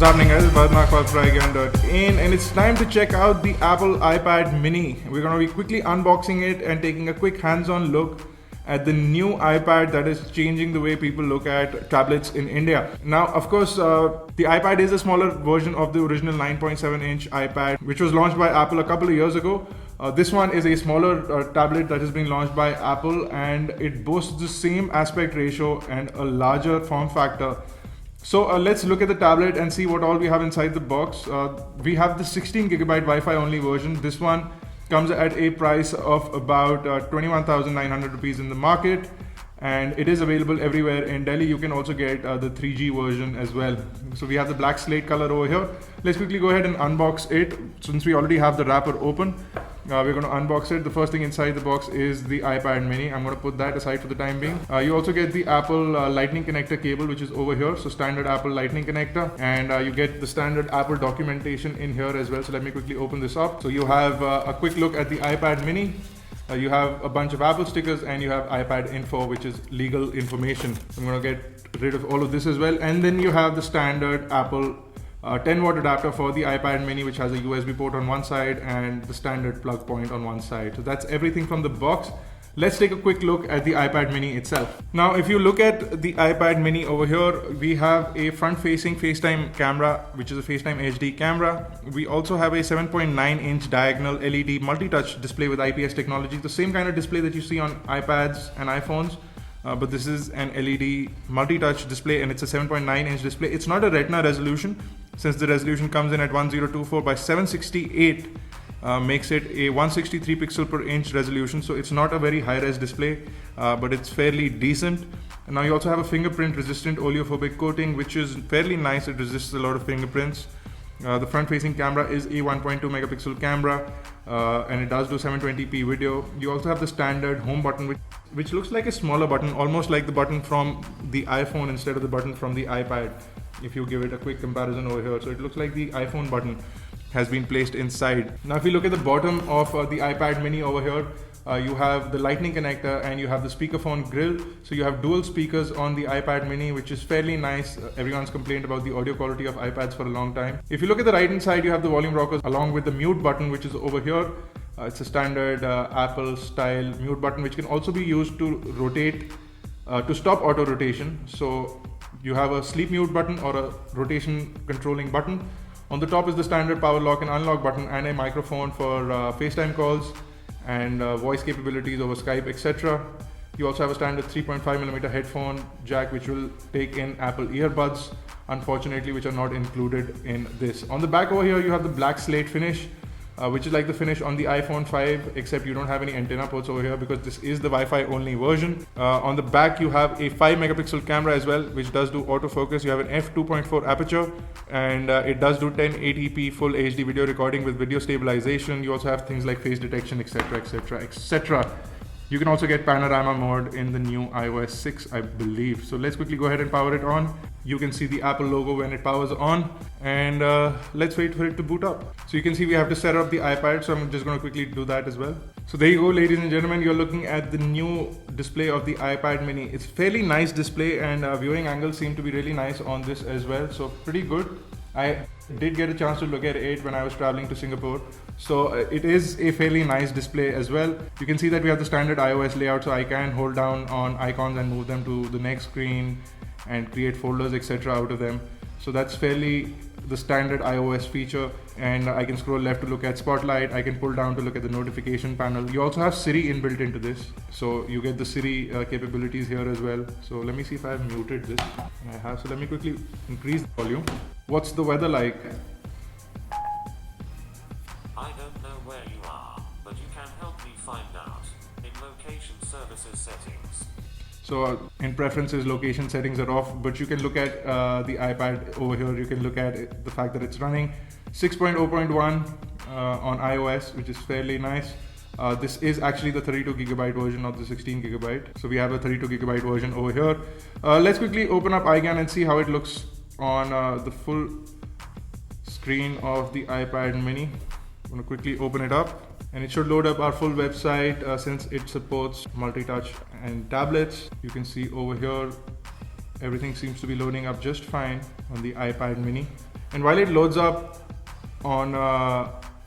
What's happening, guys? It's Badmark for iGyaan.in, and it's time to check out the Apple iPad mini. We're going to be quickly unboxing it and taking a quick hands-on look at the new iPad that is changing the way people look at tablets in India. Now, of course, the iPad is a smaller version of the original 9.7-inch iPad, which was launched by Apple a couple of years ago. This one is a smaller tablet that has been launched by Apple, and it boasts the same aspect ratio and a larger form factor. So let's look at the tablet and see what all we have inside the box. We have the 16GB Wi-Fi only version. This one comes at a price of about 21,900 rupees in the market, and it is available everywhere in Delhi. You can also get the 3G version as well. So we have the black slate color over here. Let's quickly go ahead and unbox it. Since we already have the wrapper open, we're going to unbox it. The first thing inside the box is the iPad mini. I'm going to put that aside for the time being. You also get the Apple lightning connector cable, which is over here. So standard Apple lightning connector, and you get the standard Apple documentation in here as well. So let me quickly open this up. So you have a quick look at the iPad mini. You have a bunch of Apple stickers, and you have iPad info, which is legal information. I'm going to get rid of all of this as well. And then you have the standard Apple 10-watt adapter for the iPad mini, which has a USB port on one side and the standard plug point on one side. So that's everything from the box. Let's take a quick look at the iPad mini itself. Now, if you look at the iPad mini over here, we have a front-facing FaceTime camera, which is a FaceTime HD camera. We also have a 7.9-inch diagonal LED multi-touch display with IPS technology, the same kind of display that you see on iPads and iPhones. But this is an LED multi-touch display, and it's a 7.9-inch display. It's not a Retina resolution, since the resolution comes in at 1024 by 768, makes it a 163 pixel per inch resolution. So it's not a very high-res display, but it's fairly decent. And now you also have a fingerprint resistant oleophobic coating, which is fairly nice. It resists a lot of fingerprints. The front-facing camera is a 1.2 megapixel camera, and it does do 720p video. You also have the standard home button, which looks like a smaller button, almost like the button from the iPhone instead of the button from the iPad. If you give it a quick comparison over here, so it looks like the iPhone button has been placed inside. Now, if you look at the bottom of the iPad mini over here, you have the lightning connector and you have the speakerphone grill. So you have dual speakers on the iPad mini, which is fairly nice. Everyone's complained about the audio quality of iPads for a long time. If you look at the right hand side, you have the volume rockers along with the mute button, which is over here. It's a standard Apple style mute button, which can also be used to rotate, to stop auto rotation. So you have a sleep mute button or a rotation controlling button. On the top is the standard power lock and unlock button, and a microphone for FaceTime calls and voice capabilities over Skype, etc. You also have a standard 3.5mm headphone jack, which will take in Apple earbuds, unfortunately, which are not included in this. On the back over here, you have the black slate finish, which is like the finish on the iPhone 5, except you don't have any antenna ports over here because this is the Wi-Fi only version. On the back, you have a 5 megapixel camera as well, which does do autofocus. You have an f2.4 aperture, and it does do 1080p full HD video recording with video stabilization. You also have things like face detection, etc, etc, etc. You can also get panorama mode in the new iOS 6, I believe. So let's quickly go ahead and power it on. You can see the Apple logo when it powers on, and let's wait for it to boot up. So you can see we have to set up the iPad, so I'm just going to quickly do that as well. So there you go, ladies and gentlemen, you're looking at the new display of the iPad mini. It's fairly nice display, and viewing angles seem to be really nice on this as well, so pretty good. I did get a chance to look at it when I was traveling to Singapore. So it is a fairly nice display as well. You can see that we have the standard iOS layout, so I can hold down on icons and move them to the next screen and create folders, etc. out of them. So that's fairly the standard iOS feature, and I can scroll left to look at Spotlight. I can pull down to look at the notification panel. You also have Siri inbuilt into this, so you get the Siri capabilities here as well. So let me see if I have muted this. I have, so let me quickly increase the volume. What's the weather like? I don't know where you are, but you can help me find out. In location services settings. So in preferences, location settings are off, but you can look at the iPad over here. You can look at it, the fact that it's running 6.0.1 on iOS, which is fairly nice. This is actually the 32GB version of the 16GB. So we have a 32GB version over here. Let's quickly open up iGyaan and see how it looks on the full screen of the iPad mini. I'm going to quickly open it up, and it should load up our full website since it supports multi-touch and tablets. You can see over here everything seems to be loading up just fine on the iPad mini. And while it loads up on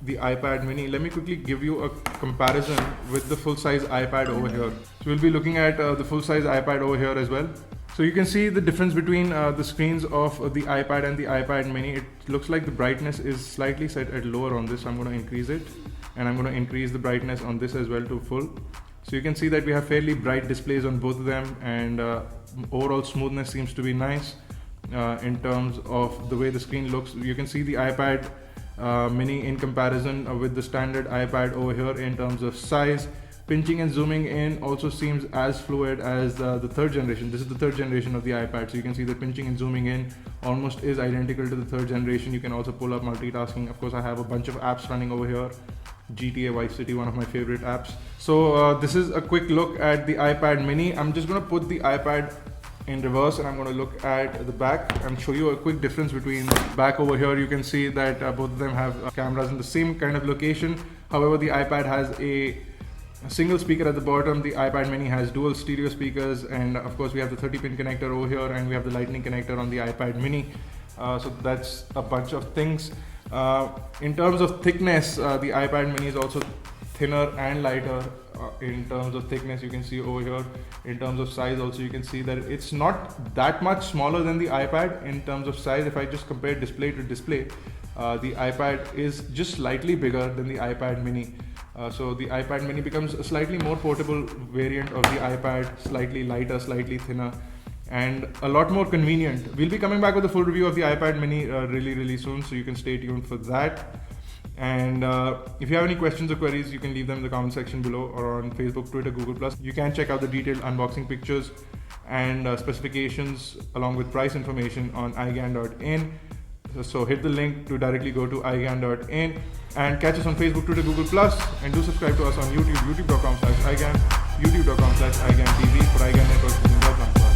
the iPad mini, let me quickly give you a comparison with the full-size iPad over here. So we'll be looking at the full-size iPad over here as well. So you can see the difference between the screens of the iPad and the iPad mini. It looks like the brightness is slightly set at lower on this. I'm going to increase it, and I'm going to increase the brightness on this as well to full. So you can see that we have fairly bright displays on both of them, and overall smoothness seems to be nice in terms of the way the screen looks. You can see the iPad mini in comparison with the standard iPad over here in terms of size. Pinching and zooming in also seems as fluid as the third generation. This is the third generation of the iPad, so you can see that pinching and zooming in almost is identical to the third generation. You can also pull up multitasking. Of course, I have a bunch of apps running over here. GTA Vice City, one of my favorite apps. So this is a quick look at the iPad mini. I'm just going to put the iPad in reverse, and I'm going to look at the back and show you a quick difference between the back over here. You can see that both of them have cameras in the same kind of location. However, the iPad has a single speaker at the bottom. The iPad mini has dual stereo speakers, and of course we have the 30-pin connector over here, and we have the lightning connector on the iPad mini. So that's a bunch of things. In terms of thickness, the iPad mini is also thinner and lighter in terms of thickness. You can see over here. In terms of size also, you can see that it's not that much smaller than the iPad in terms of size. If I just compare display to display, the iPad is just slightly bigger than the iPad mini. So the iPad mini becomes a slightly more portable variant of the iPad, slightly lighter, slightly thinner, and a lot more convenient. We'll be coming back with a full review of the iPad mini really soon, so you can stay tuned for that. And if you have any questions or queries, you can leave them in the comment section below or on Facebook, Twitter, Google+. You can check out the detailed unboxing pictures and specifications along with price information on iGyaan.in. So hit the link to directly go to iGyaan.in and catch us on Facebook, Twitter, Google+, and do subscribe to us on YouTube, youtube.com/iGyaan, youtube.com/iGyaanTV for iGyaan Network.